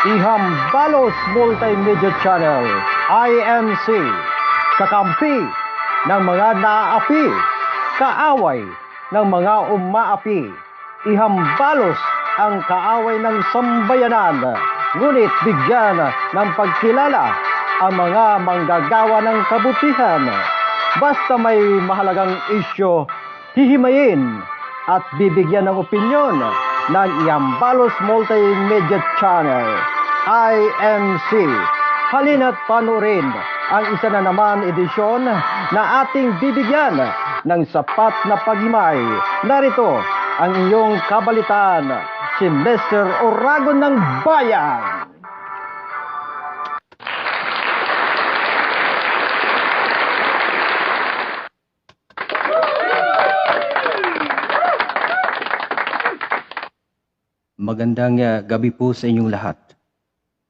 Ihambalos Multimedia Channel, IMC, kakampi ng mga naapi, kaaway ng mga umaapi. Ihambalos ang kaaway ng sambayanan, ngunit bigyan ng pagkilala ang mga manggagawa ng kabutihan. Basta may mahalagang isyo, hihimayin at bibigyan ng opinyon ng Ihambalos Multimedia Channel, IMC. Halina't panurin ang isa na naman edisyon na ating bibigyan ng sapat na paghimay. Narito ang iyong kabalitaan, si Mr. Oragon ng Bayan. Magandang gabi po sa inyong lahat,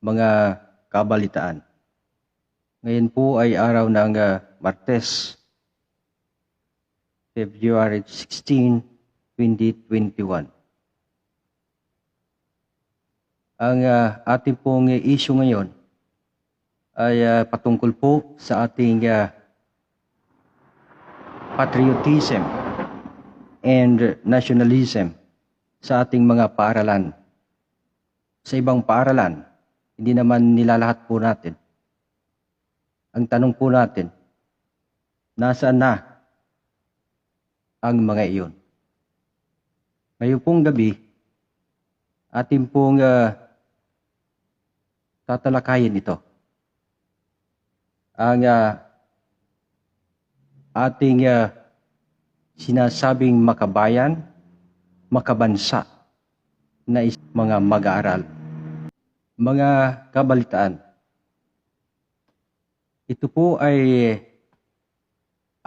mga kabalitaan. Ngayon po ay araw ng Martes, February 16, 2021. Ang ating pong issue ngayon ay patungkol po sa ating patriotism and nationalism sa ating mga paaralan. Sa ibang paaralan, hindi naman nilalahat po natin. Ang tanong po natin, nasaan na ang mga iyon? Ngayon pong gabi, ating pong tatalakayin ito. Ang ating sinasabing makabayan, makabansa na mga mag-aaral. Mga kabalitaan, ito po ay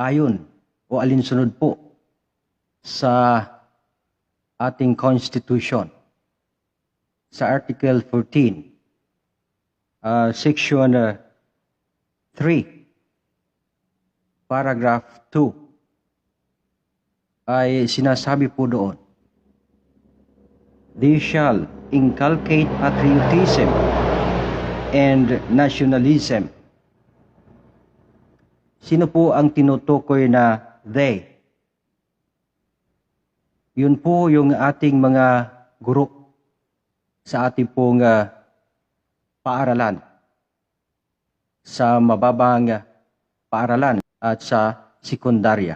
ayon o alinsunod po sa ating Constitution, sa Article 14, Section 3, Paragraph 2, ay sinasabi po doon, they shall inculcate patriotism and nationalism. Sino po ang tinutukoy na they? Yun po yung ating mga guro sa ating pong paaralan, sa mababang paaralan at sa sekundarya.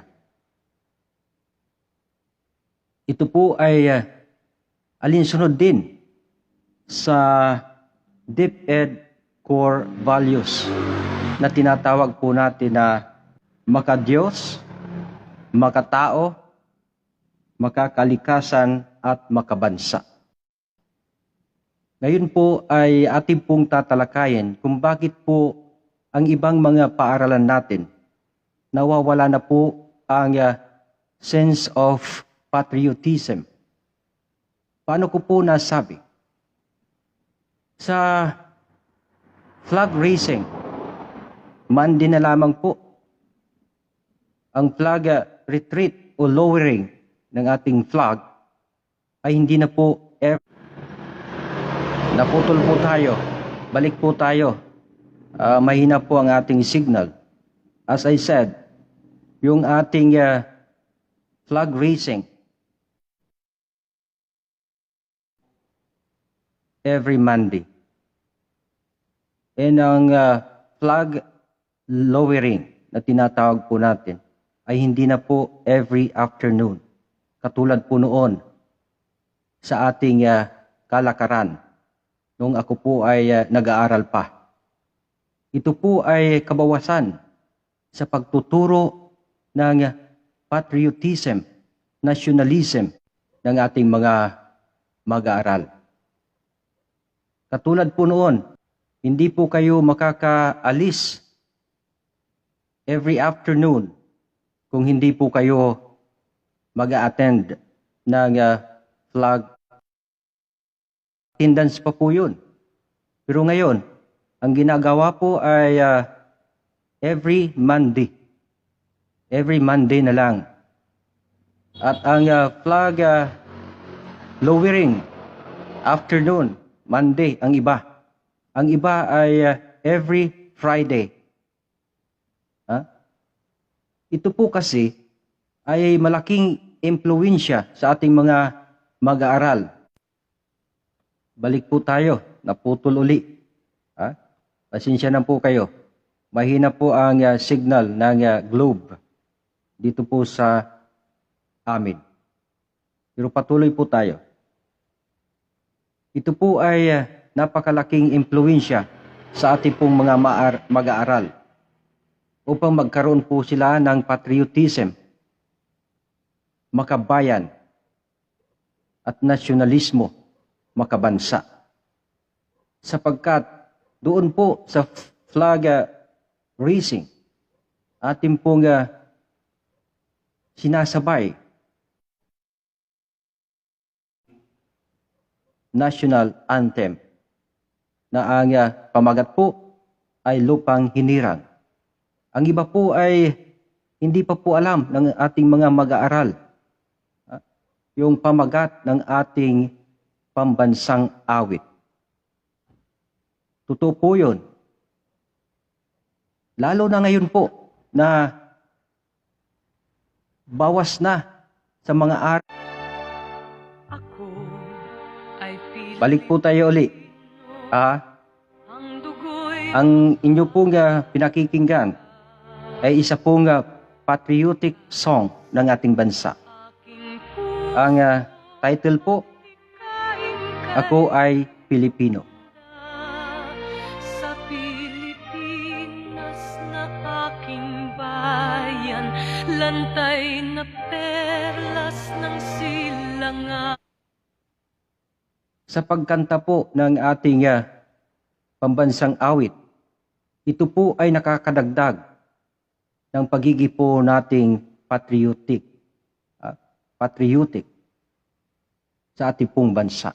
Ito po ay alinsunod din sa DepEd core values na tinatawag po natin na makadiyos, makatao, makakalikasan at makabansa. Ngayon po ay ating pong tatalakayin kung bakit po ang ibang mga paaralan natin nawawala na po ang sense of patriotism. Paano ko po nasabi? Sa flag raising, Monday na lamang po, ang flag retreat o lowering ng ating flag ay hindi na po naputol po tayo. Balik po tayo. Mahina po ang ating signal. As I said, yung ating flag raising every Monday. And ang flag lowering na tinatawag po natin ay hindi na po every afternoon. Katulad po noon sa ating kalakaran nung ako po ay nag-aaral pa. Ito po ay kabawasan sa pagtuturo ng patriotism, nationalism ng ating mga mag-aaral. Katulad po noon, hindi po kayo makakaalis every afternoon kung hindi po kayo mag-a-attend ng flag attendance pa po yun. Pero ngayon, ang ginagawa po ay every Monday. Every Monday na lang. At ang flag lowering afternoon, Monday, ang iba. Ang iba ay every Friday. Ito po kasi ay malaking impluwensya sa ating mga mag-aaral. Balik po tayo, naputol uli. Pasensya na po kayo. Mahina po ang signal ng globe dito po sa amin. Pero patuloy po tayo. Ito po ay napakalaking impluwensya sa ating pong mga mag-aaral upang magkaroon po sila ng patriotism, makabayan, at nasyonalismo, makabansa. Sapagkat doon po sa flag raising, ating pong sinasabay national anthem na ang pamagat po ay Lupang Hinirang. Ang iba po ay hindi pa po alam ng ating mga mag-aaral yung pamagat ng ating pambansang awit. Totoo po yun. Lalo na ngayon po na bawas na sa mga araw. Balik po tayo uli. Ang inyo pong pinakikinggan ay isa pong patriotic song ng ating bansa. Ang title po, Ako ay Pilipino. Sa Pilipinas na aking bayan, lantay na perlas ng silangan. Sa pagkanta po ng ating pambansang awit, ito po ay nakakadagdag ng pagiging po nating patriotic sa ating pong bansa.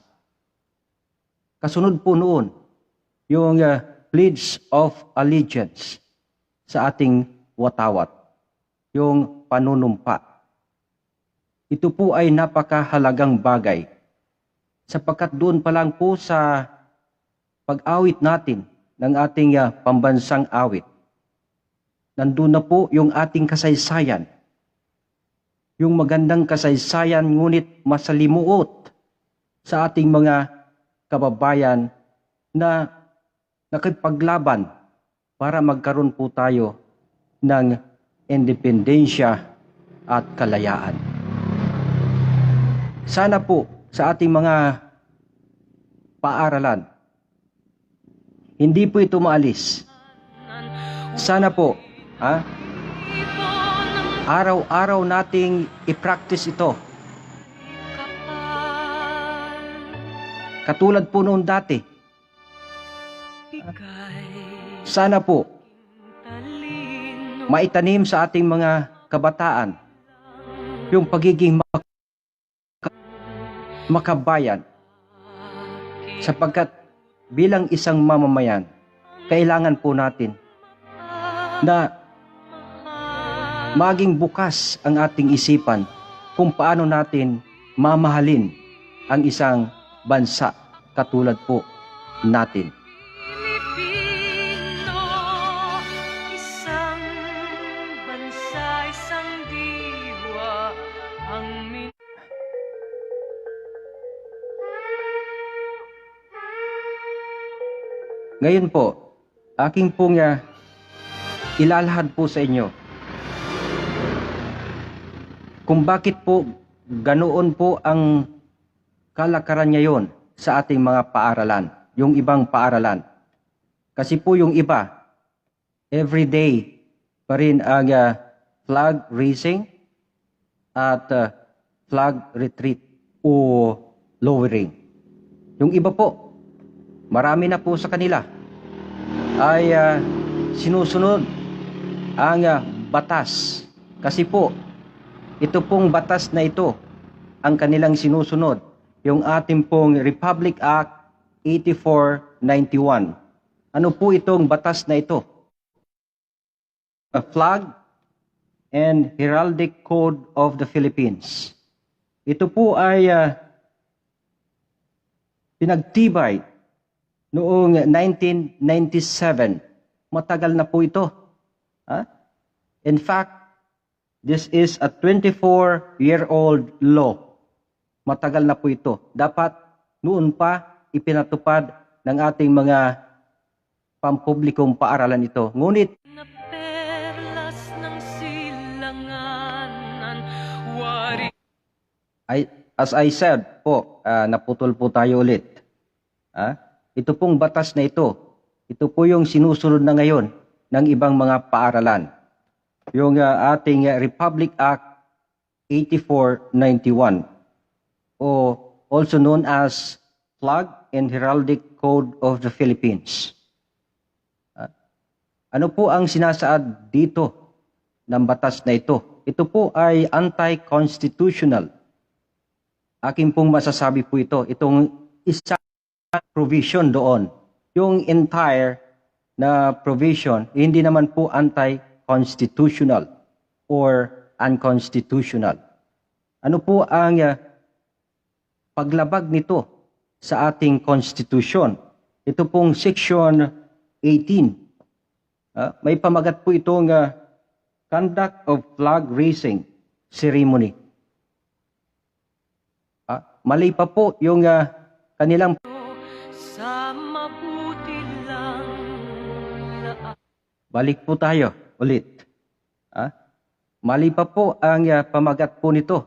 Kasunod po noon, yung Pledge of Allegiance sa ating watawat, yung panunumpa. Ito po ay napakahalagang bagay sapagkat doon pa lang po sa pag-awit natin ng ating pambansang awit, nandun na po yung ating kasaysayan. Yung magandang kasaysayan ngunit masalimuot sa ating mga kababayan na nakipaglaban para magkaroon po tayo ng independensya at kalayaan. Sana po sa ating mga paaralan, hindi po ito maalis. Sana po, araw-araw nating i-practice ito. Katulad po noon dati. Sana po, maitanim sa ating mga kabataan yung pagiging makabayan. Sapagkat bilang isang mamamayan, kailangan po natin na maging bukas ang ating isipan kung paano natin mamahalin ang isang bansa katulad po natin. Pilipino, isang bansa, isang diwa, ang Ngayon po, aking pong ilalahad po sa inyo kung bakit po ganoon po ang kalakaran ngayon sa ating mga paaralan, yung ibang paaralan. Kasi po yung iba, everyday pa rin ang flag raising at flag retreat o lowering. Yung iba po, marami na po sa kanila ay sinusunod ang batas. Kasi po, ito pong batas na ito ang kanilang sinusunod, yung ating pong Republic Act 8491. Ano po itong batas na ito? A Flag and Heraldic Code of the Philippines. Ito po ay pinagtibay noong 1997. Matagal na po ito. In fact, this is a 24-year-old law. Matagal na po ito. Dapat noon pa ipinatupad ng ating mga pampublikong paaralan ito. Ngunit Na perlas ng silanganan, wari as I said po, naputol po tayo ulit. Ito pong batas na ito po yung sinusunod na ngayon ng ibang mga paaralan. Yung ating Republic Act 8491 o also known as Flag and Heraldic Code of the Philippines. Ano po ang sinasaad dito ng batas na ito? Ito po ay anti-constitutional. Akin pong masasabi po ito, itong isa provision doon. Yung entire na provision, hindi naman po anti-constitutional or unconstitutional. Ano po ang paglabag nito sa ating Constitution? Ito pong Section 18. May pamagat po itong Conduct of Flag Raising Ceremony. Mali pa po yung kanilang sa mabuti lang laan. balik po tayo ulit. Mali pa po ang pamagat po nito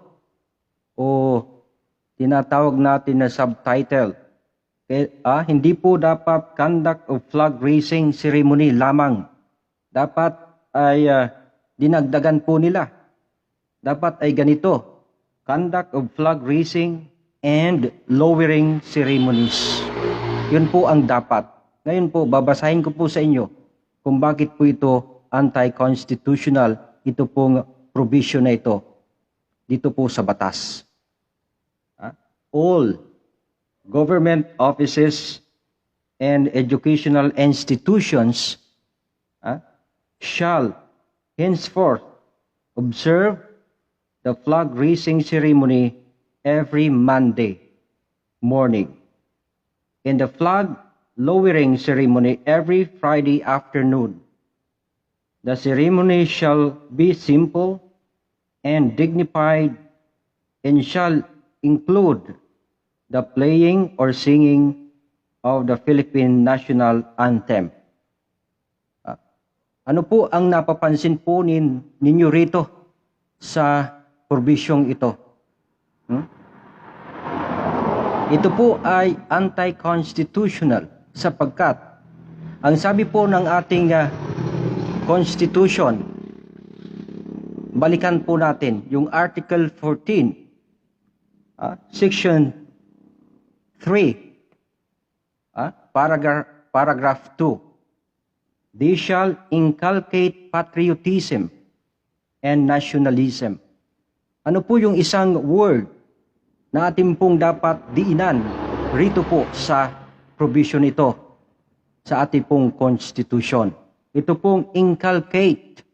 o tinatawag natin na subtitle. Hindi po dapat conduct of flag raising ceremony lamang. Dapat ay dinagdagan po nila. Dapat ay ganito, conduct of flag raising and lowering ceremonies. Yun po ang dapat. Ngayon po, babasahin ko po sa inyo kung bakit po ito anti-constitutional, ito pong provision na ito, dito po sa batas. All government offices and educational institutions shall henceforth observe the flag raising ceremony every Monday morning, and the flag lowering ceremony every Friday afternoon. The ceremony shall be simple and dignified and shall include the playing or singing of the Philippine National Anthem. Ano po ang napapansin po ninyo rito sa probisyong ito? Ito po ay anti-constitutional sapagkat ang sabi po ng ating Constitution, balikan po natin yung Article 14, Section 3, paragraph 2. They shall inculcate patriotism and nationalism. Ano po yung isang word na ating pong dapat diinan rito po sa provision ito sa ating pong Constitution? Ito pong inculcate.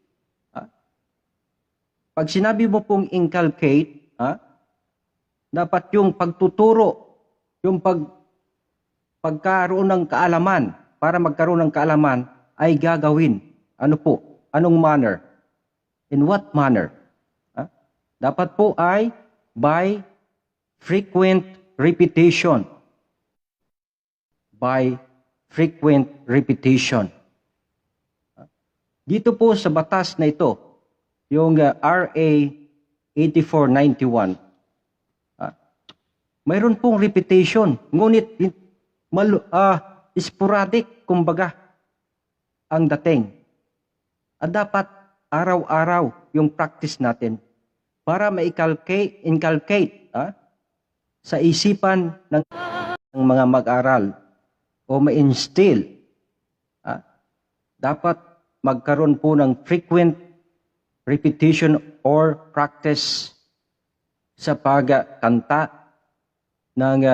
Pag sinabi mo pong inculcate, dapat yung pagtuturo, yung pagkaroon ng kaalaman, para magkaroon ng kaalaman, ay gagawin. Ano po? Anong manner? In what manner? Dapat po ay by frequent repetition. By frequent repetition. Dito po sa batas na ito, yung RA 8491, mayroon pong repetition, ngunit sporadic, kumbaga, ang dating. At dapat araw-araw yung practice natin para ma-inculcate sa isipan ng mga mag-aral o ma-instill. Dapat magkaroon po ng frequent repetition or practice sa pagkanta ng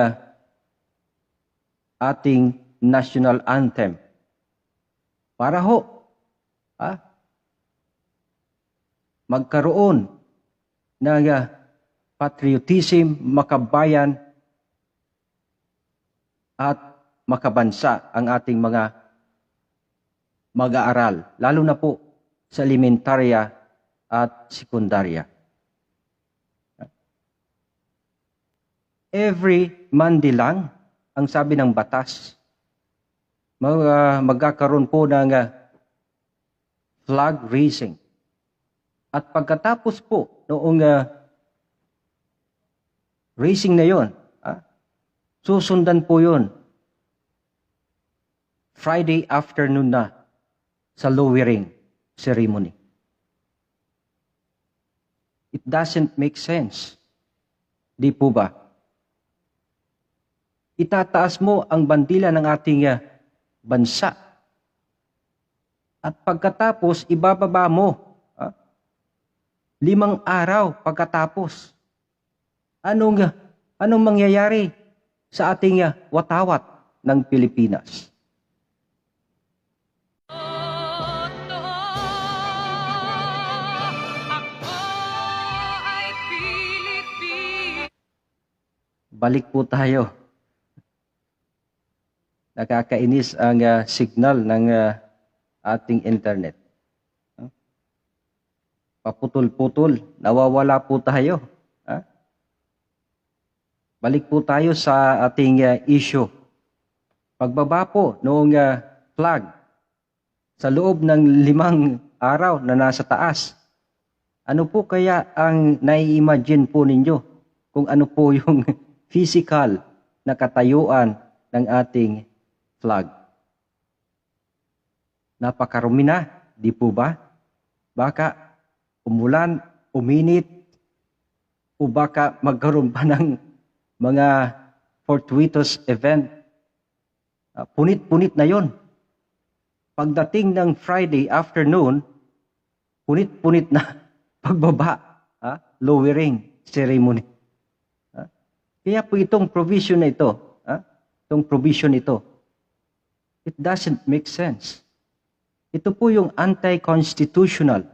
ating national anthem. Para ho, magkaroon ng patriotism, makabayan, at makabansa ang ating mga mag-aaral, lalo na po sa elementarya at sekundarya. Every Monday lang, ang sabi ng batas, magkakaroon po ng flag raising. At pagkatapos po noong racing na yon, susundan po yon Friday afternoon na sa lowering ceremony. It doesn't make sense. Di po ba? Itataas mo ang bandila ng ating bansa. At pagkatapos, ibababa mo 5 araw pagkatapos. Anong mangyayari sa ating watawat ng Pilipinas? Balik po tayo. Nakakainis ang signal ng ating internet. Paputol-putol, nawawala po tayo. Balik po tayo sa ating issue. Pagbaba po noong flag sa loob ng 5 araw na nasa taas. Ano po kaya ang nai-imagine po ninyo kung ano po yung physical na katayuan ng ating flag? Napakarumi na, di po ba? Baka umulan, uminit, o baka magkaroon pa ng mga fortuitous event. Punit-punit na yon. Pagdating ng Friday afternoon, punit-punit na pagbaba, lowering ceremony. Kaya po itong provision na ito, itong provision ito, it doesn't make sense. Ito po yung anti-constitutional.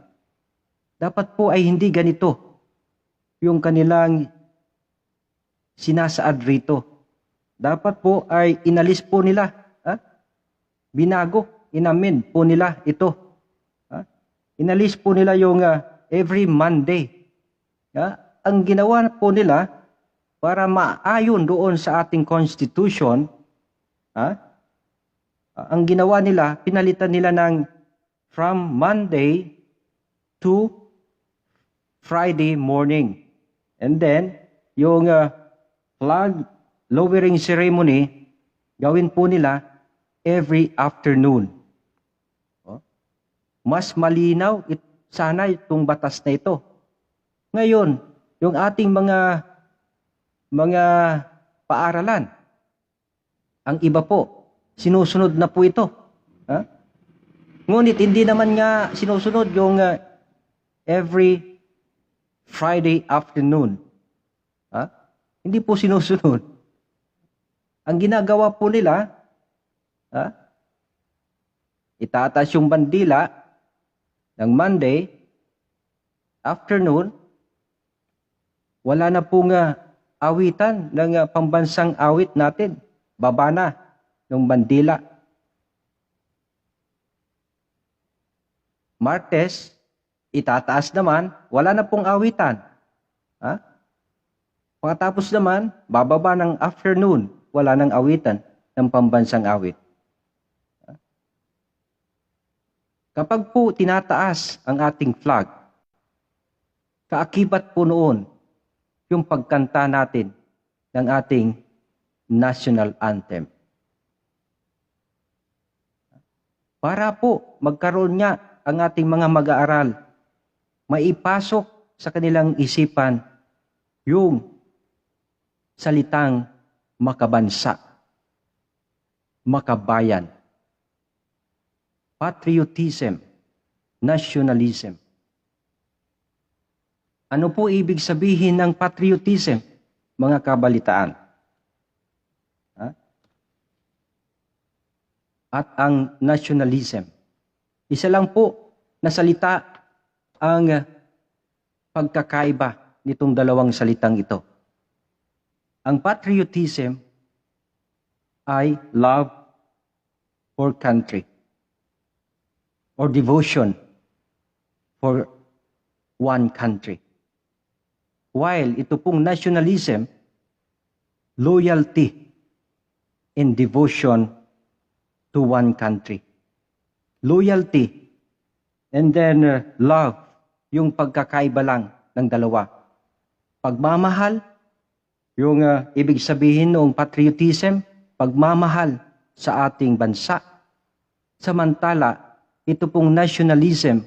Dapat po ay hindi ganito yung kanilang sinasaad rito. Dapat po ay inalis po nila. Binago, inamin po nila ito. Inalis po nila yung every Monday. Ang ginawa po nila para maayon doon sa ating constitution, ang ginawa nila, pinalitan nila ng from Monday to Friday morning. And then, yung flag lowering ceremony, gawin po nila every afternoon. Mas malinaw sana itong batas na ito. Ngayon, yung ating mga paaralan, ang iba po, sinusunod na po ito. Ngunit hindi naman nga sinusunod yung every Friday afternoon. Hindi po sinusunod. Ang ginagawa po nila, itataas yung bandila ng Monday afternoon, wala na pong awitan ng pambansang awit natin. Baba na ng bandila. Martes, itataas naman, wala na pong awitan. Pagkatapos naman, bababa ng afternoon, wala nang awitan ng pambansang awit. Kapag po tinataas ang ating flag, kaakibat po noon yung pagkanta natin ng ating national anthem. Para po magkaroon niya ang ating mga mag-aaral, maipasok sa kanilang isipan yung salitang makabansa, makabayan, patriotism, nationalism. Ano po ibig sabihin ng patriotism, mga kabalitaan? At ang nationalism. Isa lang po na salita ang pagkakaiba nitong dalawang salitang ito. Ang patriotism ay love for country or devotion for one country. While ito pong nationalism, loyalty and devotion to one country. Loyalty and then love, yung pagkakaiba lang ng dalawa. Pagmamahal, yung ibig sabihin noong patriotism, pagmamahal sa ating bansa. Samantala, ito pong nationalism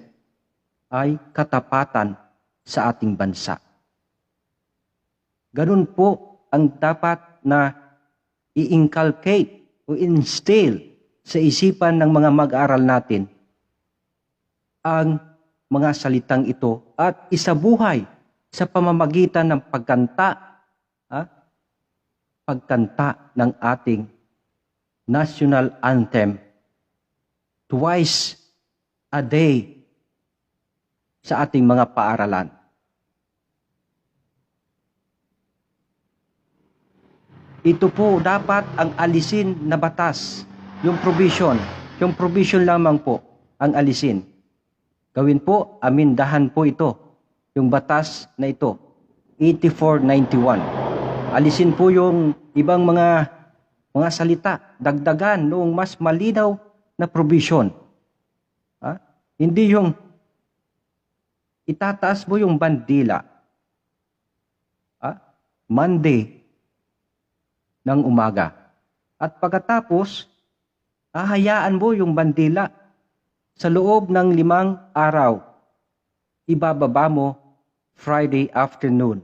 ay katapatan sa ating bansa. Ganun po ang dapat na i-inculcate o instill sa isipan ng mga mag-aaral natin ang mga salitang ito at isabuhay sa pamamagitan ng pagkanta ng ating national anthem twice a day sa ating mga paaralan. Ito po dapat ang alisin na batas, yung provision lamang po ang alisin. Gawin po, amindahan po ito, yung batas na ito, 8491. Alisin po yung ibang mga salita, dagdagan noong mas malinaw na provision. Hindi yung itataas mo yung bandila. Monday ng umaga. At pagkatapos, hahayaan mo yung bandila sa loob ng 5 araw. Ibababa mo Friday afternoon.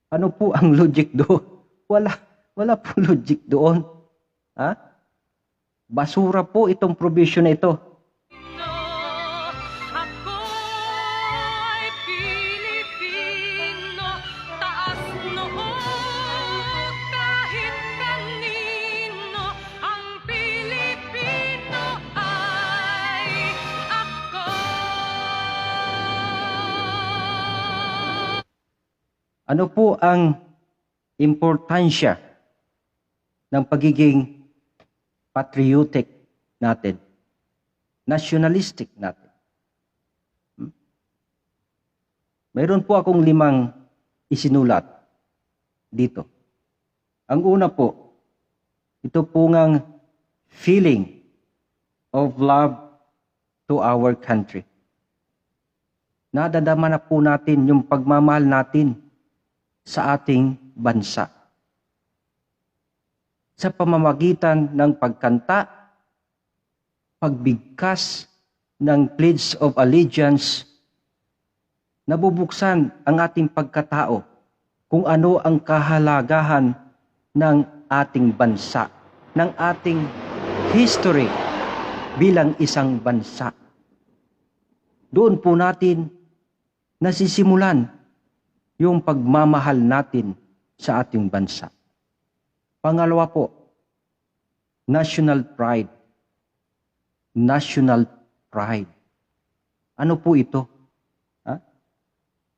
Ano po ang logic doon? Wala po logic doon. Basura po itong provision na ito. Ako'y Pilipino, taas noo kahit kanino. Ang Pilipino ay ako. Ano po ang importansya ng pagiging patriotic natin, nationalistic natin? Mayroon po akong 5 isinulat dito. Ang una po, ito po ngang feeling of love to our country. Nadadama na po natin yung pagmamahal natin sa ating bansa. Sa pamamagitan ng pagkanta, pagbigkas ng Pledge of Allegiance, nabubuksan ang ating pagkatao kung ano ang kahalagahan ng ating bansa, ng ating history bilang isang bansa. Doon po natin nasisimulan yung pagmamahal natin sa ating bansa. Pangalawa po, national pride. National pride. Ano po ito?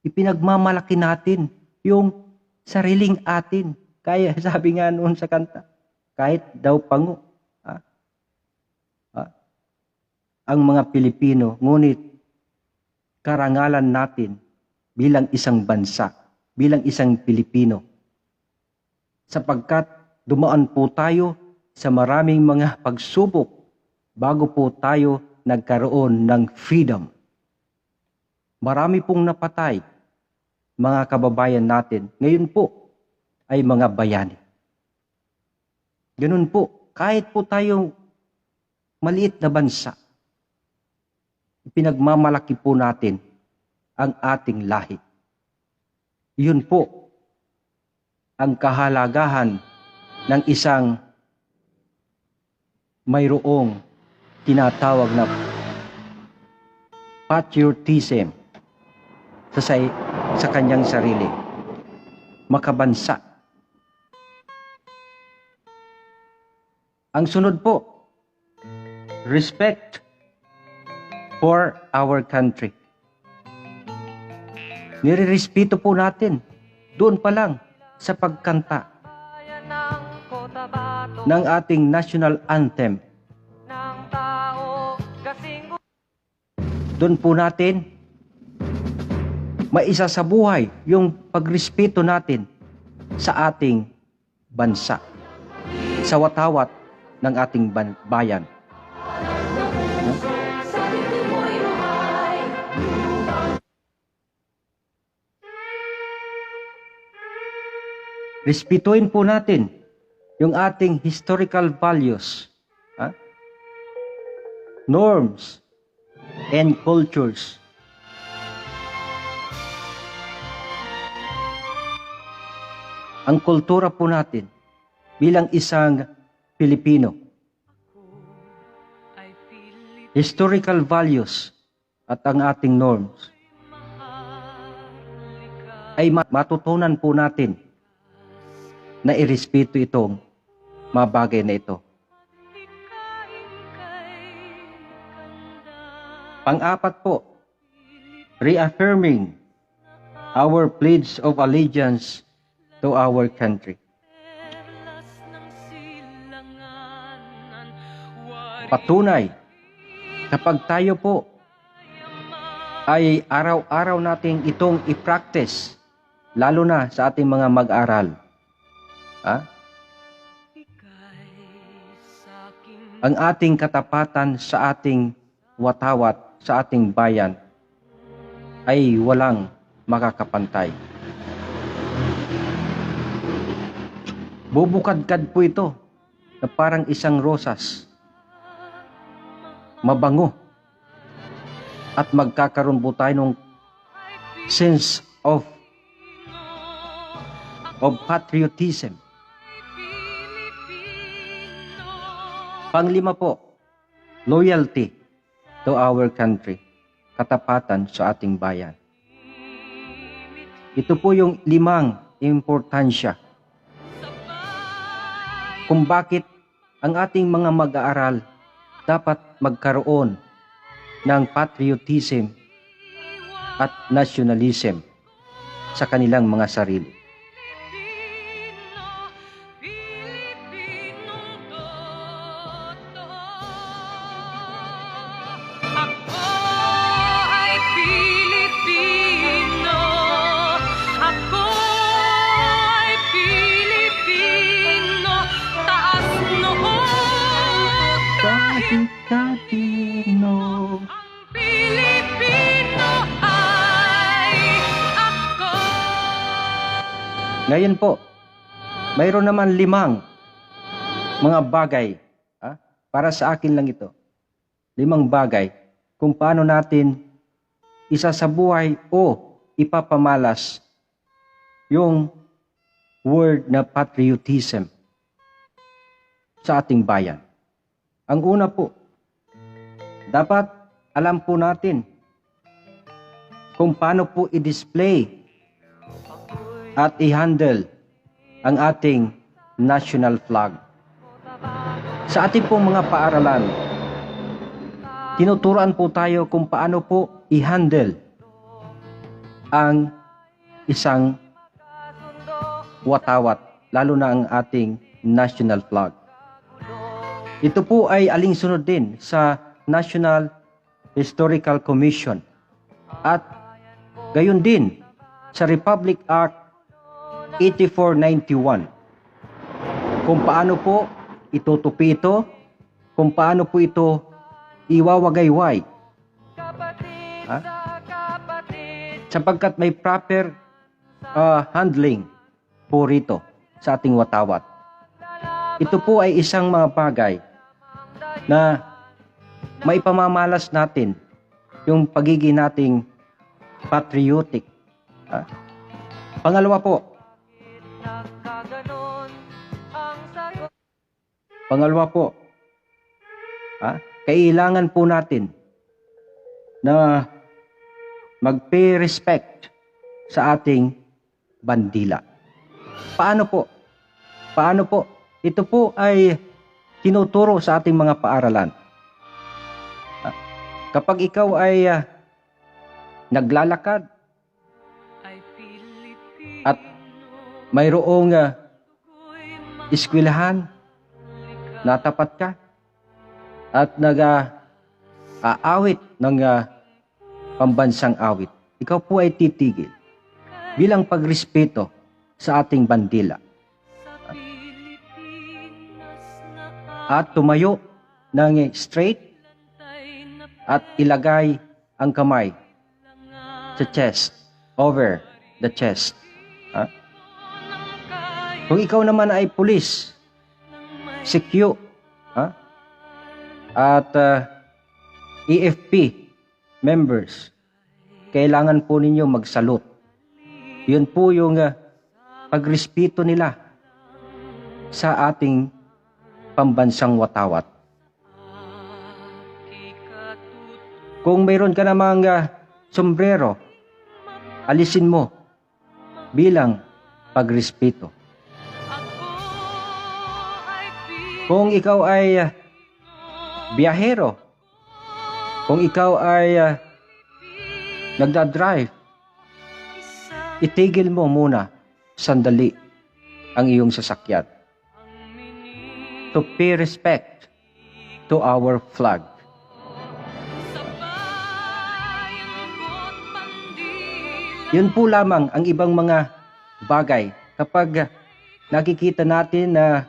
Ipinagmamalaki natin yung sariling atin. Kaya sabi nga noon sa kanta, kahit daw pango. Ang mga Pilipino, ngunit karangalan natin bilang isang bansa, bilang isang Pilipino. Sapagkat dumaan po tayo sa maraming mga pagsubok bago po tayo nagkaroon ng freedom. Marami pong napatay, mga kababayan natin. Ngayon po ay mga bayani. Ganun po, kahit po tayong maliit na bansa, pinagmamalaki po natin ang ating lahi. Yun po ang kahalagahan ng isang mayroong tinatawag na patriotism sa kanyang sarili. Makabansa. Ang sunod po, respect for our country. Nire-respeto po natin doon pa lang sa pagkanta. Bayan ng Cotabato ng ating national anthem. ng tao kasing Doon po natin maisa sa buhay yung pagrespeto natin sa ating bansa, sa watawat ng ating bayan. Respetuhin po natin yung ating historical values, norms, and cultures. Ang kultura po natin bilang isang Pilipino, ay pilit historical values at ang ating norms ay matutunan po natin na irespeto itong mga bagay na ito. ikain kay kanda Pang-apat po, reaffirming our pledge of allegiance to our country. perlas ng silanganan wari Patunay, kapag tayo po ay araw-araw nating itong i-practice, lalo na sa ating mga mag-aral. ika'y saking Ang ating katapatan sa ating watawat, sa ating bayan, ay walang makakapantay. Bubukadkad po ito na parang isang rosas. Mabango. At magkakaroon po tayo ng sense of patriotism. Pilipino Panglima po, loyalty to our country. Katapatan sa ating bayan. Ito po yung 5 importansya kung bakit ang ating mga mag-aaral dapat magkaroon ng patriotism at nationalism sa kanilang mga sarili. Pilipinong totoo. Ako ay Pilipino. Ako ay Pilipino. Taas noo kahit Katino. ang Pilipino ay ako. Ngayon po, mayroon naman 5 mga bagay. Para sa akin lang ito. 5 bagay kung paano natin isasabuhay o ipapamalas yung word na patriotism sa ating bayan. Ang una po, dapat alam po natin kung paano po i-display at i-handle ang ating national flag. Sa ating pong mga paaralan, tinuturuan po tayo kung paano po i-handle ang isang watawat, lalo na ang ating national flag. Ito po ay alinsunod din sa National Historical Commission at gayon din sa Republic Act 8491. Kung paano po itutupi ito, kung paano po ito iwawagayway. Kapatid Ha? sa kapatid. Sapagkat may proper handling po rito sa ating watawat. Ito po ay isang mga bagay na maipamamalas natin yung pagiging nating patriotic. Pangalawa po, Nagkaganon ang sagot. kailangan po natin na mag-pay respect sa ating bandila. Paano po? Ito po ay tinuturo sa ating mga paaralan. Kapag ikaw ay naglalakad Ay Pilipino. at mayroong eskwelahan natapat ka at nag-aawit ng pambansang awit, ikaw po ay titigil bilang pagrespeto sa ating bandila at tumayo ng straight at ilagay ang kamay sa chest, over the chest. Ha? Kung ikaw naman ay pulis, CQ, ha? At EFP members, kailangan po ninyo magsalute. Yun po yung pagrespeto nila sa ating pambansang watawat. Kung mayroon ka namang sombrero, alisin mo bilang pagrespeto. Kung ikaw ay biyahero, kung ikaw ay nagdadrive, itigil mo muna sandali ang iyong sasakyan to pay respect to our flag. Yun po lamang ang ibang mga bagay kapag nakikita natin na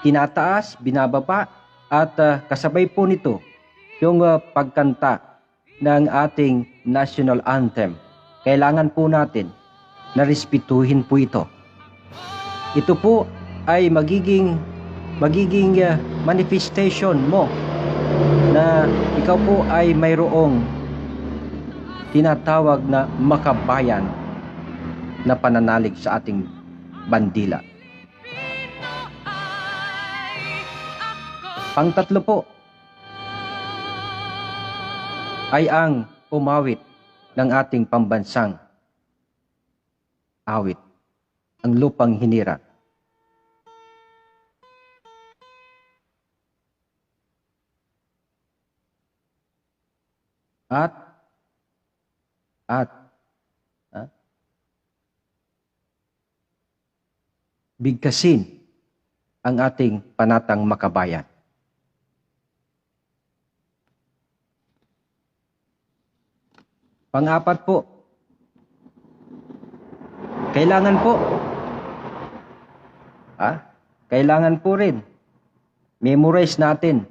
tinataas, binababa, at kasabay po nito yung pagkanta ng ating national anthem. Kailangan po natin na respetuhin po ito. Ito po ay magiging manifestation mo na ikaw po ay mayroong tinatawag na makabayan na pananalig sa ating bandila. Pangtatlo po ay ang umawit ng ating pambansang awit, ang Lupang Hinirang. At bigkasin ang ating panatang makabayan. Pang-apat po, kailangan po rin memorize natin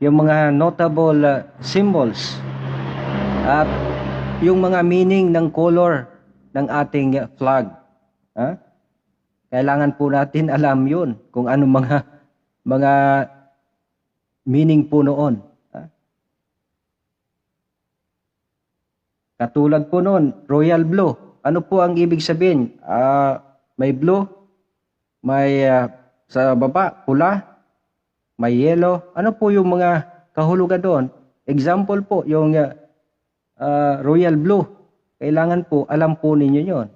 yung mga notable symbols at yung mga meaning ng color ng ating flag. Kailangan po natin alam yun kung ano mga meaning po noon. Katulad po noon, royal blue. Ano po ang ibig sabihin? May blue, may sa baba, pula, may yellow. Ano po yung mga kahulugan doon? Example po, yung royal blue. Kailangan po, alam po ninyo yun.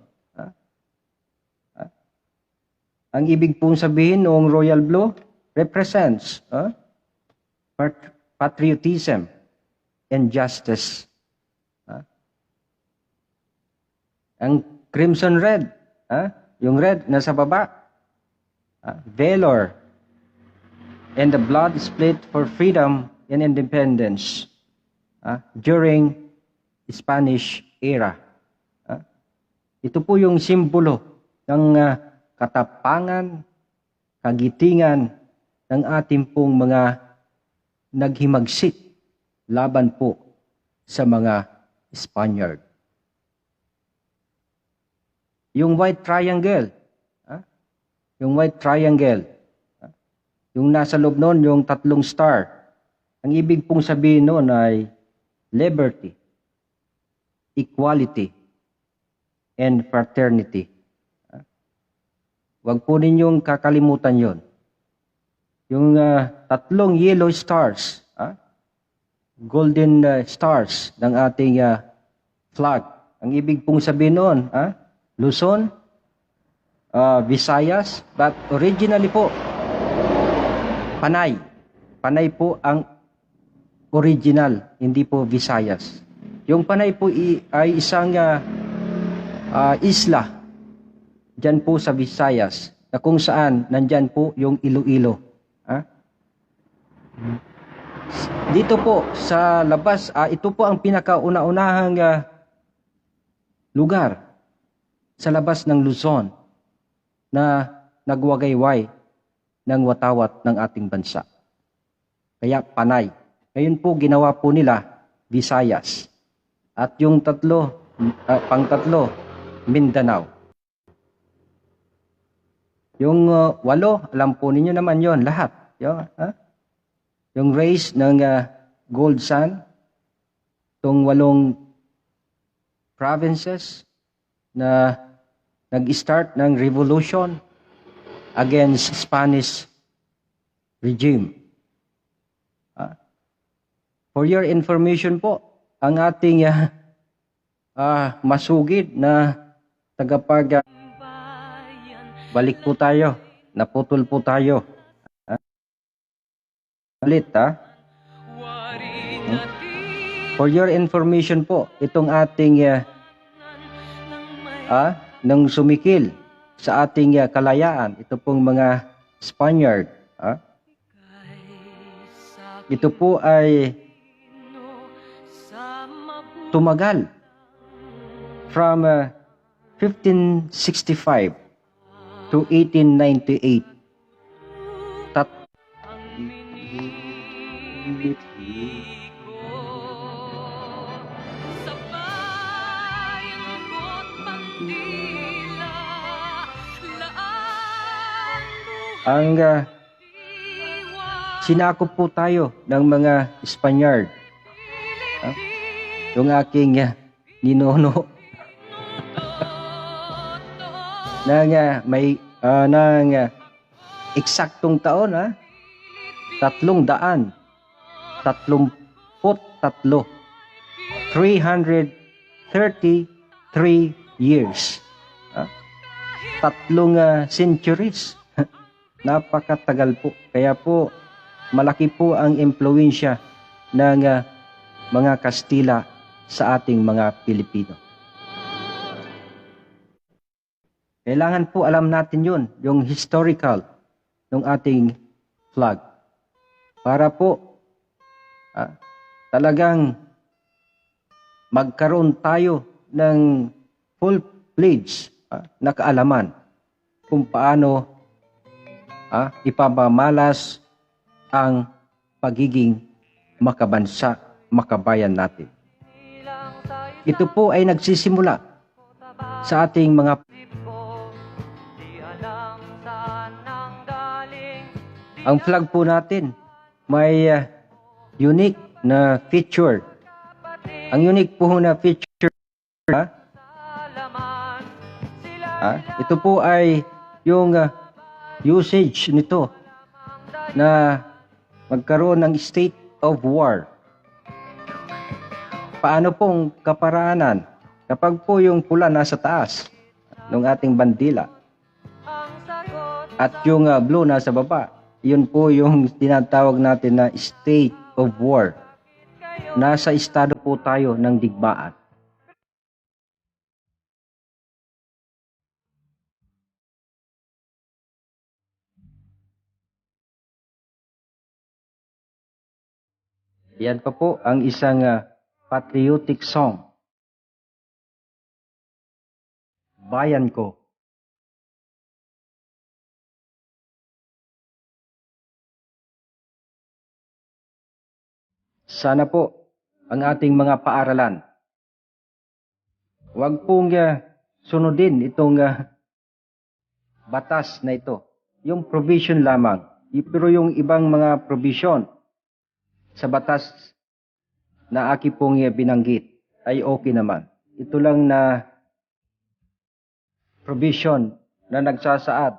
Ang ibig pong sabihin ng royal blue represents patriotism and justice. Ang crimson red, yung red nasa baba, valor and the blood split for freedom and independence during Spanish era. Ito po yung simbolo ng katapangan, kagitingan ng ating pong mga naghimagsik laban po sa mga Spaniard. Yung white triangle, yung nasa loob noon, yung tatlong star, ang ibig pong sabihin noon ay liberty, equality, and fraternity. Huwag po ninyong kakalimutan yon. Yung tatlong yellow stars, golden stars ng ating flag. Ang ibig pong sabihin noon, Luzon, Visayas, but originally po, Panay. Panay po ang original, hindi po Visayas. Yung Panay po ay isang isla dyan po sa Visayas, na kung saan nandyan po yung Iloilo. Dito po sa labas, ito po ang pinakauna-unahang lugar sa labas ng Luzon na nagwagayway ng watawat ng ating bansa. Kaya Panay. Ngayon po ginawa po nila Visayas. At yung pang-tatlo, Mindanao. Yung 8, alam po ninyo naman yon lahat. Yung race ng Gold Sun, itong 8 provinces na nag-start ng revolution against Spanish regime. For your information po, ang ating masugid na tagapag balik po tayo, naputol po tayo. Ulit For your information po, itong ating nang sumikil sa ating kalayaan, ito pong mga Spaniard. Ito po ay tumagal from 1565 to 1898. Ang sinakop po tayo ng mga Spaniard. Yung aking ninuno may eksaktong taon 333 years. 3 centuries. Napakatagal po. Kaya po malaki po ang impluwensya ng mga Kastila sa ating mga Pilipino. Kailangan po alam natin yun, yung historical ng ating flag. Para po talagang magkaroon tayo ng full-fledged na kaalaman kung paano ipamamalas ang pagiging makabansa, makabayan natin. Ito po ay nagsisimula sa ating mga ang flag po natin may unique na feature. Ang unique po na feature ito po ay yung usage nito na magkaroon ng state of war. Paano pong kaparaanan kapag po yung pula nasa taas ng ating bandila at yung blue nasa baba? Yun po yung tinatawag natin na state of war. Nasa estado po tayo ng digmaan. Yan pa po ang isang patriotic song. Bayan Ko. Sana po ang ating mga paaralan huwag pong sunodin itong batas na ito. Yung provision lamang. Pero yung ibang mga provision sa batas na aki pong binanggit ay okay naman. Ito lang na provision na nagsasaad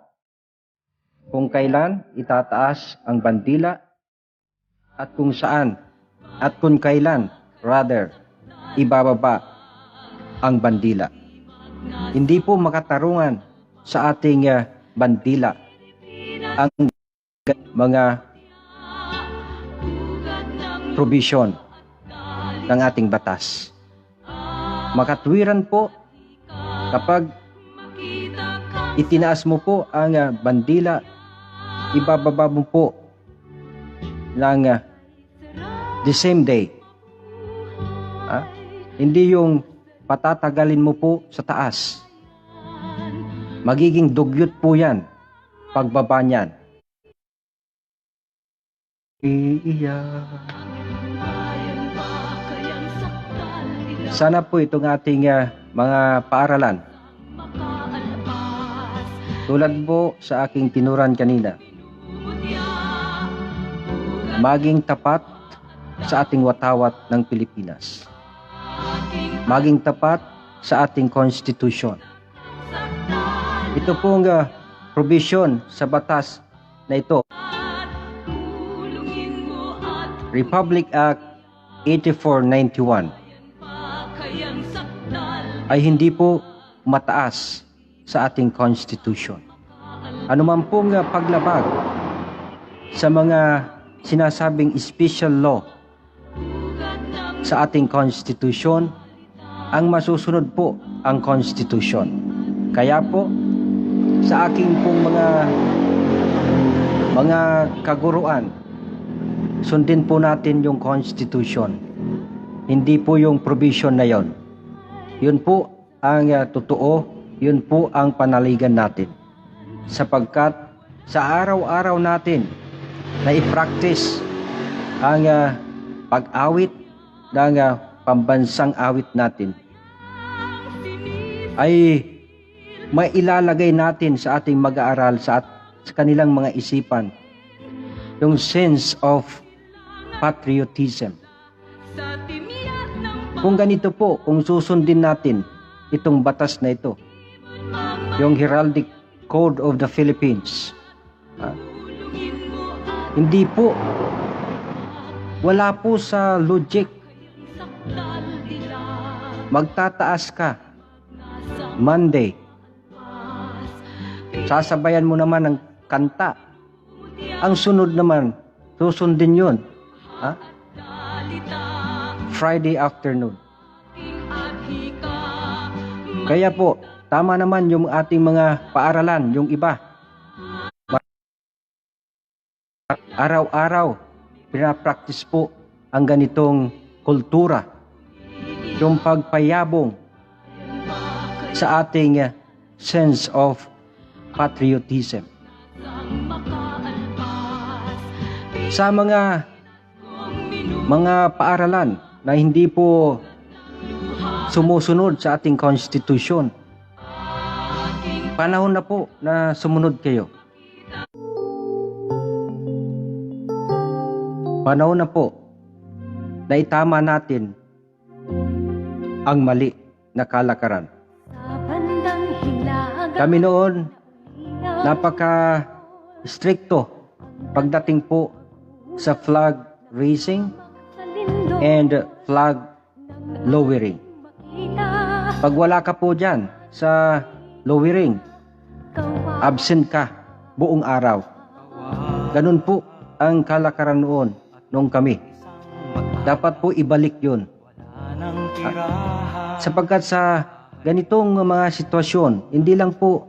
kung kailan itataas ang bandila at kung saan at kung kailan ibababa ang bandila. Hindi po makatarungan sa ating bandila ang mga provision ng ating batas. Makatwiran po kapag itinaas mo po ang bandila, ibababa mo po ng the same day. Hindi yung patatagalin mo po sa taas. Magiging dugyot po yan pagbaba niyan. Iiyak. Sana po itong ating mga paaralan, tulad po sa aking tinuran kanina, maging tapat sa ating watawat ng Pilipinas. Maging tapat sa ating konstitusyon. Ito pong provision sa batas na ito, Republic Act 8491, ay hindi po mataas sa ating constitution. Ano man pong paglabag sa mga sinasabing special law sa ating constitution, ang masusunod po ang constitution. Kaya po, sa aking pong mga kaguruan, sundin po natin yung constitution. Hindi po yung provision na yon. Yun po ang totoo, yun po ang panaligan natin. Sapagkat sa araw-araw natin na i-practice ang pag-awit ng pambansang awit natin, ay mailalagay natin sa ating mag-aaral, sa kanilang mga isipan, yung sense of patriotism. Kung ganito po, kung susundin natin itong batas na ito, yung Heraldic Code of the Philippines, hindi po, wala po sa logic. Magtataas ka Monday, sasabayan mo naman ng kanta. Ang sunod naman, susundin yun. Friday afternoon. Kaya po, tama naman yung ating mga paaralan, yung iba. Araw-araw, pinapractice po ang ganitong kultura. Yung pagpayabong sa ating sense of patriotism. Sa mga paaralan na hindi po sumusunod sa ating konstitusyon, panahon na po na sumunod kayo. Panahon na po na itama natin ang mali na kalakaran. Kami noon, napaka-stricto pagdating po sa flag raising and flag lowering. Pag wala ka po dyan sa lowering, absent ka buong araw. Ganun po ang kalakaran noon nung kami. Dapat po ibalik yun. Sapagkat sa ganitong mga sitwasyon, hindi lang po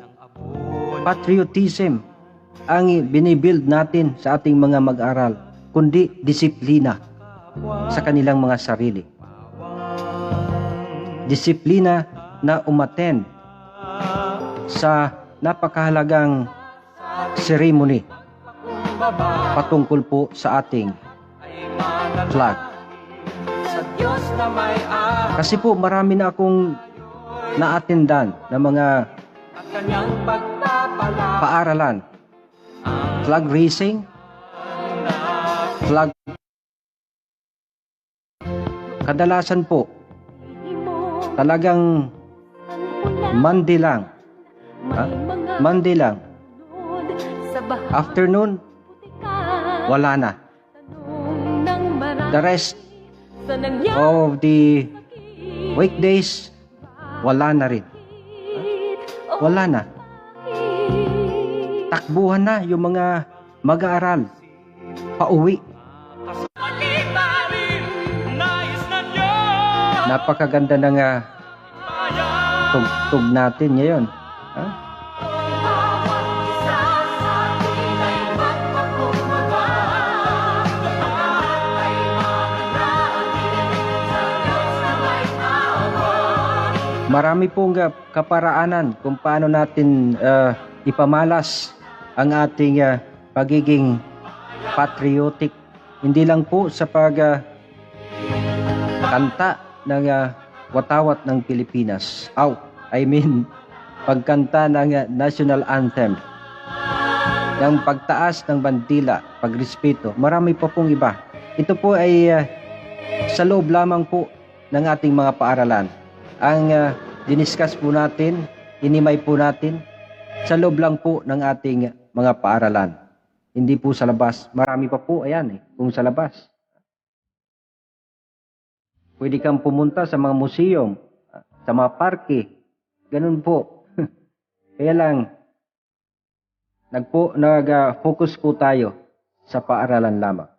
patriotism ang binibuild natin sa ating mga mag-aral, kundi disiplina sa kanilang mga sarili. Disiplina na umattend sa napakahalagang ceremony patungkol po sa ating flag. Kasi po marami na akong na-attendan ng mga paaralan, flag raising, flag. Kadalasan po talagang Monday lang. Monday lang. Afternoon, wala na. The rest of the weekdays, wala na rin. Wala na. Takbuhan na yung mga mag-aaral. Pauwi. Napakaganda ng tugtog natin ngayon. Marami pong kaparaanan kung paano natin ipamalas ang ating pagiging patriotic. Hindi lang po sa kanta ng watawat ng Pilipinas. Pagkanta ng national anthem, ng pagtaas ng bandila, pagrespeto. Marami pa pong iba. Ito po ay sa loob lamang po ng ating mga paaralan. Ang diniscuss po natin, inimay po natin, sa loob lang po ng ating mga paaralan. Hindi po sa labas. Marami pa po, ayan kung sa labas. Pwede kang pumunta sa mga museum, sa mga parke. Ganun po. Kaya lang, nag-focus po tayo sa paaralan lamang.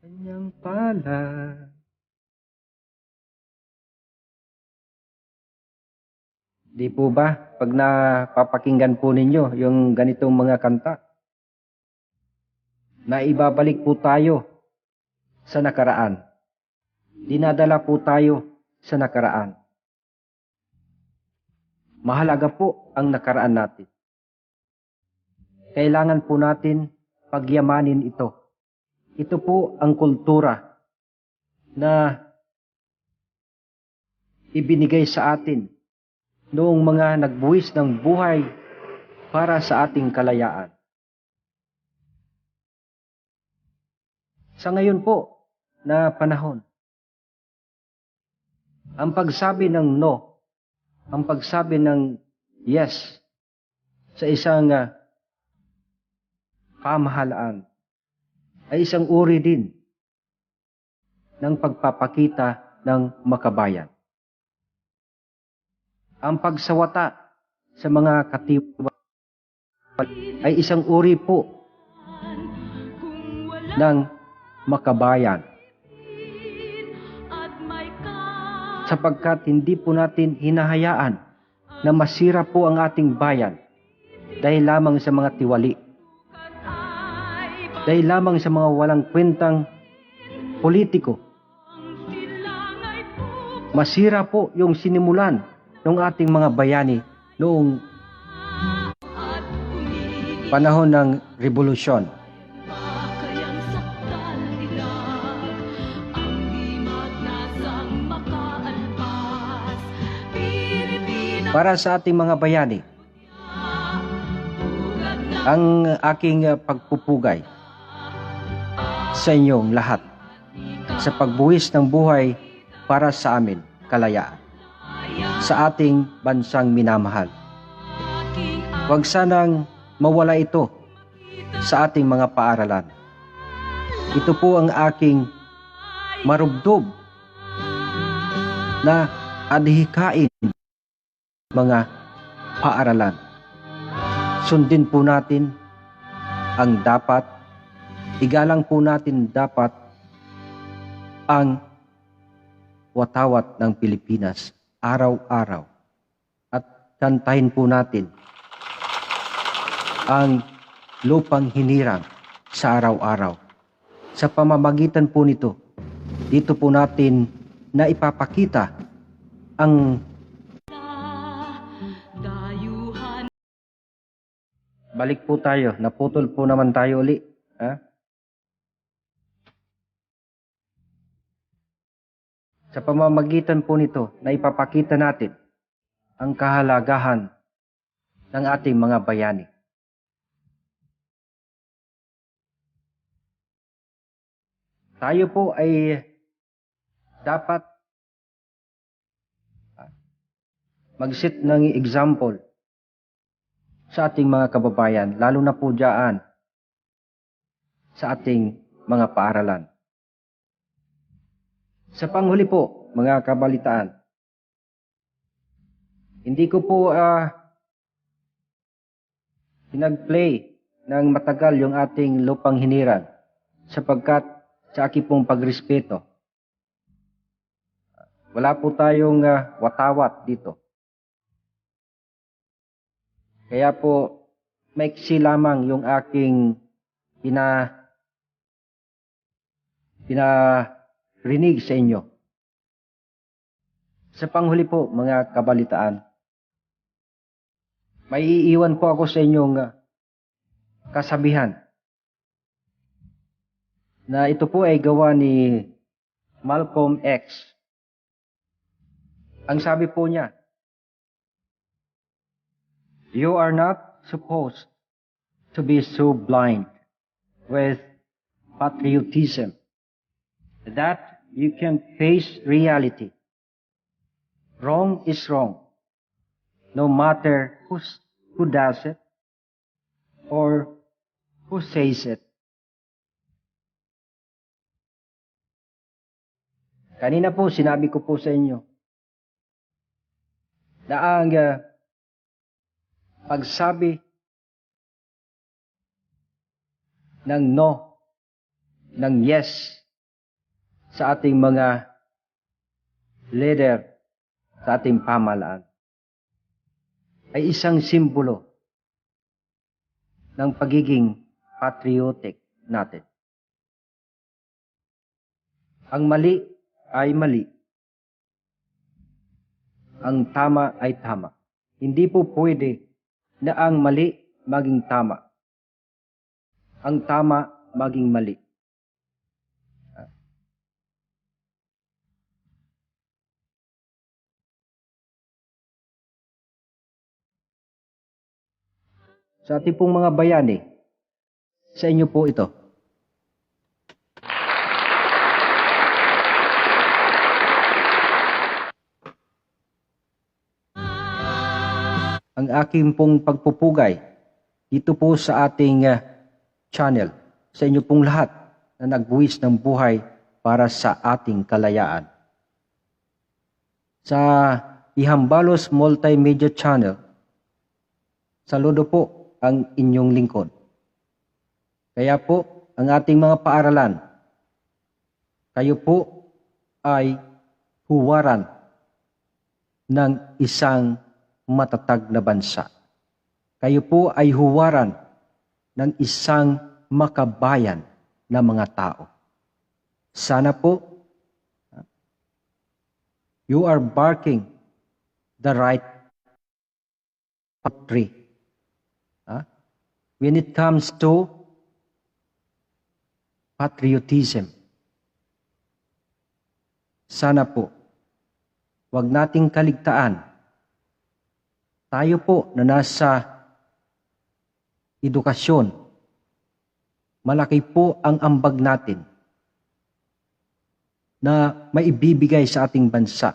Kanyang pala. Di po ba, pag napapakinggan po ninyo yung ganitong mga kanta, na ibabalik po tayo sa nakaraan. Dinadala po tayo sa nakaraan. Mahalaga po ang nakaraan natin. Kailangan po natin pagyamanin ito. Ito po ang kultura na ibinigay sa atin noong mga nagbuwis ng buhay para sa ating kalayaan. Sa ngayon po na panahon, ang pagsabi ng no, ang pagsabi ng yes sa isang pamahalaan ay isang uri din ng pagpapakita ng makabayan. Ang pagsawata sa mga katiwa ay isang uri po ng makabayan. Sapagkat hindi po natin hinahayaan na masira po ang ating bayan dahil lamang sa mga tiwali. Dahil lamang sa mga walang kwentang politiko. Masira po yung sinimulan ng ating mga bayani noong panahon ng revolusyon. Para sa ating mga bayani, ang aking pagpupugay sa inyong lahat sa pagbuwis ng buhay para sa amin, kalayaan, sa ating bansang minamahal. Huwag sanang mawala ito sa ating mga paaralan. Ito po ang aking marubdob na adhikain mga paaralan. Sundin po natin ang dapat, igalang po natin dapat ang watawat ng Pilipinas araw-araw at kantahin po natin ang lupang hinirang sa araw-araw. Sa pamamagitan po nito, dito po natin na ipapakita ang balik po tayo, naputol po naman tayo uli. Sa pamamagitan po nito, na ipapakita natin ang kahalagahan ng ating mga bayani. Tayo po ay dapat mag-set ng example sa ating mga kababayan, lalo na po dyan sa ating mga paaralan. Sa panghuli po, mga kabalitaan, hindi ko po pinag-play ng matagal yung ating lupang hiniran sapagkat sa aking pong pagrespeto. Wala po tayong watawat dito. Kaya po, maiksi lamang yung aking pina pinarinig sa inyo. Sa panghuli po, mga kabalitaan, may iiwan po ako sa inyong kasabihan na ito po ay gawa ni Malcolm X. Ang sabi po niya, "You are not supposed to be so blind with patriotism that you can face reality. Wrong is wrong, no matter who does it or who says it." Kanina po, sinabi ko po sa inyo na ang pagsabi ng no, ng yes sa ating mga leader sa ating pamahalaan ay isang simbolo ng pagiging patriotic natin. Ang mali ay mali. Ang tama ay tama. Hindi po pwede na ang mali maging tama. Ang tama maging mali. Sa ating pong mga bayani, sa inyo po ito. Ang aking pong pagpupugay dito po sa ating channel, sa inyo pong lahat na nagbuwis ng buhay para sa ating kalayaan. Sa Ihambalos Multimedia Channel, saludo po ang inyong lingkod. Kaya po, ang ating mga paaralan, kayo po ay huwaran ng isang matatag na bansa. Kayo po ay huwaran ng isang makabayan na mga tao. Sana po, you are barking the right tree. When it comes to patriotism, sana po, wag nating kaligtaan. Tayo po na nasa edukasyon, malaki po ang ambag natin na maibibigay sa ating bansa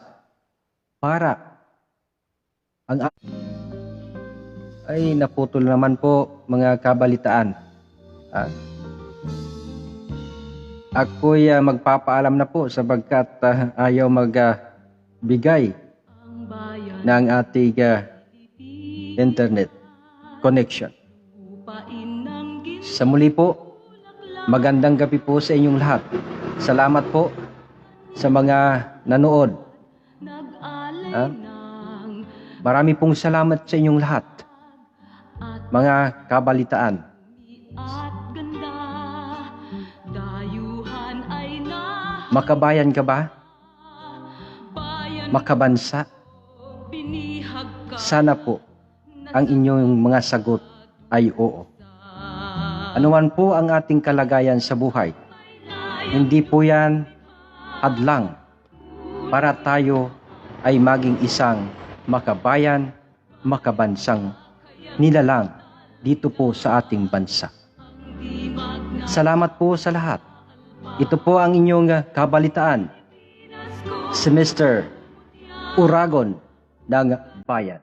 para ang ay naputol naman po mga kabalitaan. Ako'y magpapaalam na po sapagkat ayaw magbigay ng ating internet connection. Sa muli po, magandang gabi po sa inyong lahat. Salamat po sa mga nanood. Marami pong salamat sa inyong lahat, mga kabalitaan. Makabayan ka ba? Makabansa? Sana po ang inyong mga sagot ay oo. Anuman po ang ating kalagayan sa buhay, hindi po yan hadlang para tayo ay maging isang makabayan, makabansang nilalang dito po sa ating bansa. Salamat po sa lahat. Ito po ang inyong kabalitaan, si Mr. Uragon ng Bayan.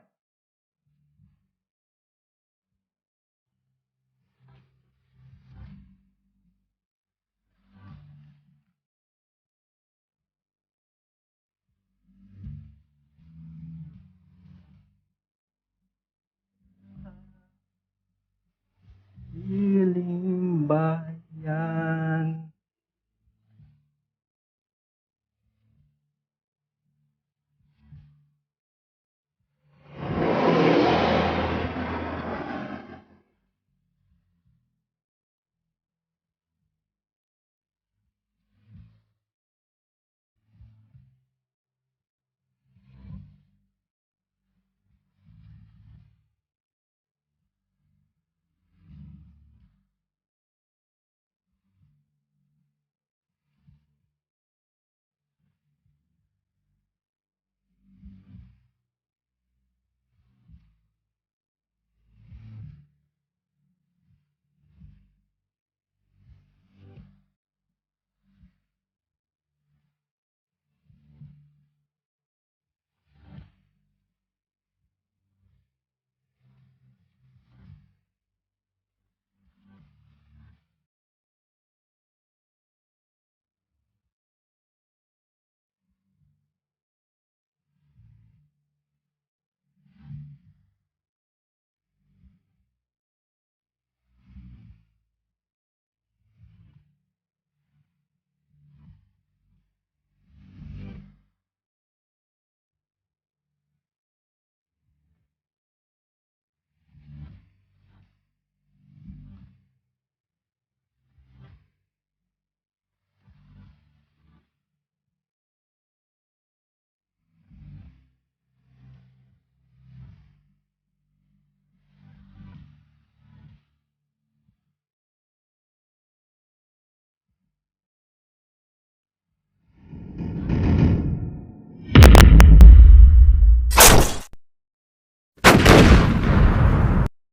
Healing by